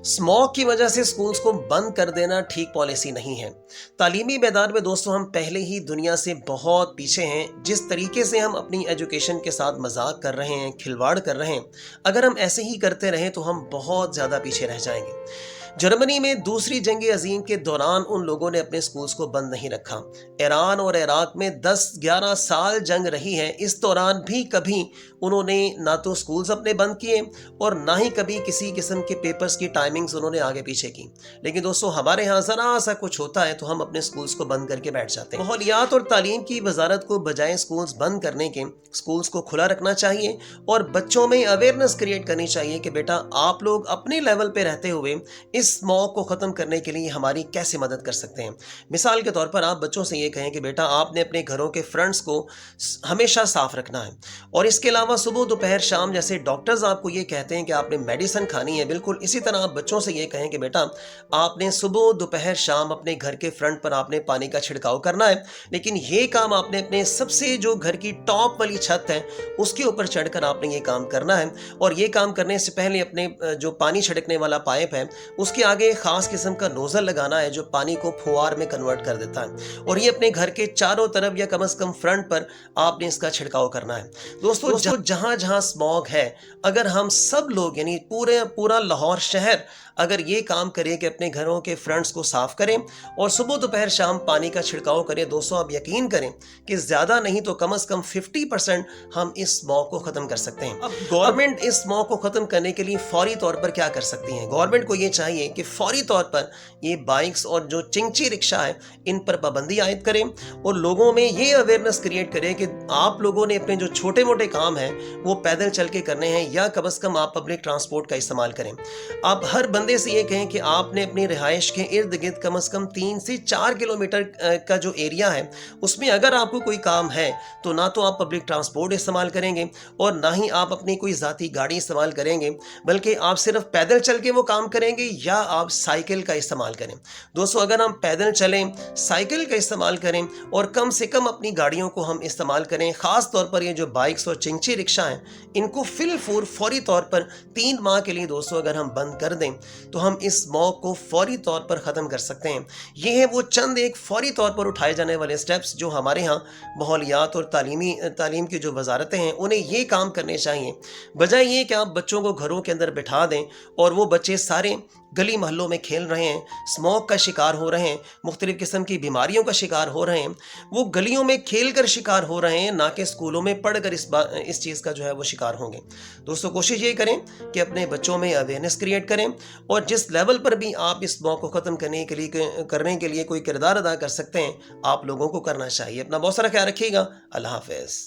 Smog की वजह से स्कूल्स को बंद कर देना ठीक पॉलिसी नहीं है। तालीमी मैदान में दोस्तों हम पहले ही दुनिया से बहुत पीछे हैं। जिस तरीके से हम अपनी एजुकेशन के साथ मजाक कर रहे हैं, खिलवाड़ कर रहे हैं, अगर हम ऐसे ही करते रहें तो हम बहुत ज़्यादा पीछे रह जाएंगे। जर्मनी में दूसरी जंग अजीम के दौरान उन लोगों ने अपने स्कूल्स को बंद नहीं रखा। ईरान और इराक में 10-11 साल जंग रही है। इस दौरान भी कभी उन्होंने ना तो स्कूल्स अपने बंद किए और ना ही कभी किसी किस्म के पेपर्स की टाइमिंग्स उन्होंने आगे पीछे की। लेकिन दोस्तों हमारे यहाँ ज़रा सा कुछ होता है तो हम अपने स्कूल्स को बंद करके बैठ जाते हैं। माहौलियात और तालीम की वजारत को बजाय स्कूल्स बंद करने के स्कूल्स को खुला रखना चाहिए और बच्चों में अवेयरनेस क्रिएट करनी चाहिए कि बेटा आप लोग अपने लेवल पे रहते हुए इस स्मॉग को ख़त्म करने के लिए हमारी कैसे मदद कर सकते हैं। मिसाल के तौर पर आप बच्चों से ये कहें कि बेटा आपने अपने घरों के फ्रंट्स को हमेशा साफ रखना है और इसके अलावा सुबह दोपहर शाम जैसे डॉक्टर्स आपको ये कहते हैं कि आपने मेडिसिन खानी है, बिल्कुल इसी तरह आप बच्चों से ये कहें कि बेटा आपने सुबह दोपहर शाम अपने घर के फ्रंट पर आपने पानी का छिड़काव करना है, लेकिन ये काम आपने अपने सबसे जो घर की टॉप वाली छत है उसके ऊपर चढ़कर आपने ये काम करना है। और ये काम करने से पहले अपने जो पानी छिड़कने वाला पाइप है उसके आगे खास किस्म का नोजल लगाना है जो पानी को फुहार में कन्वर्ट कर देता है और ये अपने घर के चारों तरफ या कम से कम फ्रंट पर आपने इसका छिड़काव करना है। दोस्तों जहां जहां स्मॉग है, अगर हम सब लोग यानी पूरा लाहौर शहर अगर ये काम करें कि अपने घरों के फ्रंट्स को साफ करें और सुबह दोपहर शाम पानी का छिड़काव करें, दोस्तों आप यकीन करें कि ज़्यादा नहीं तो कम से कम 50% हम इस स्मॉग को ख़त्म कर सकते हैं। अब गवर्नमेंट इस स्मॉग को ख़त्म करने के लिए फौरी तौर पर क्या कर सकती है? गवर्नमेंट को ये चाहिए कि फौरी तौर पर ये बाइक्स और जो चिंची रिक्शा है इन पर पाबंदी आयद करें और लोगों में ये अवेयरनेस क्रिएट करें कि आप लोगों ने अपने जो छोटे मोटे काम हैं वो पैदल चल के करने हैं या कम से कम आप पब्लिक ट्रांसपोर्ट का इस्तेमाल करें। आप हर बंदे से ये कहें कि आपने अपनी रिहाइश के इर्द गिर्द कम से कम 3 से 4 किलोमीटर का जो एरिया है उसमें अगर आपको कोई काम है तो ना तो आप पब्लिक ट्रांसपोर्ट इस्तेमाल करेंगे और ना ही आप अपनी कोई ज़ाती गाड़ी इस्तेमाल करेंगे, बल्कि आप सिर्फ पैदल चल के वो काम करेंगे या आप साइकिल का इस्तेमाल करें। दोस्तों अगर हम पैदल चलें, साइकिल का इस्तेमाल करें और कम से कम अपनी गाड़ियों को हम इस्तेमाल करें, ख़ास तौर पर ये जो बाइक्स और चिंची रिक्शा हैं इनको फौरी तौर पर 3 माह के लिए दोस्तों अगर हम बंद कर दें तो हम इस स्मॉग को फौरी तौर पर ख़त्म कर सकते हैं। ये है वो चंद एक फौरी तौर पर उठाए जाने वाले स्टेप्स जो हमारे यहाँ माहौलियात और तालीम की जो वजारतें हैं उन्हें ये काम करने चाहिए, बजाय ये कि आप बच्चों को घरों के अंदर बिठा दें और वो बच्चे सारे गली मोहल्लों में खेल रहे हैं, स्मॉग का शिकार हो रहे हैं, मुख्तलिफ़ किस्म की बीमारियों का शिकार हो रहे हैं, वो गलियों में खेल कर शिकार हो रहे हैं, ना कि स्कूलों में पढ़ कर इस चीज़ का जो है वो शिकार होंगे। दोस्तों कोशिश ये करें कि अपने बच्चों में अवेयरनेस क्रिएट करें और जिस लेवल पर भी आप इस स्मॉग को ख़त्म करने के लिए कोई किरदार अदा कर सकते हैं आप लोगों को करना चाहिए। अपना बहुत सारा ख्याल रखिएगा। अल्लाह हाफ़िज़।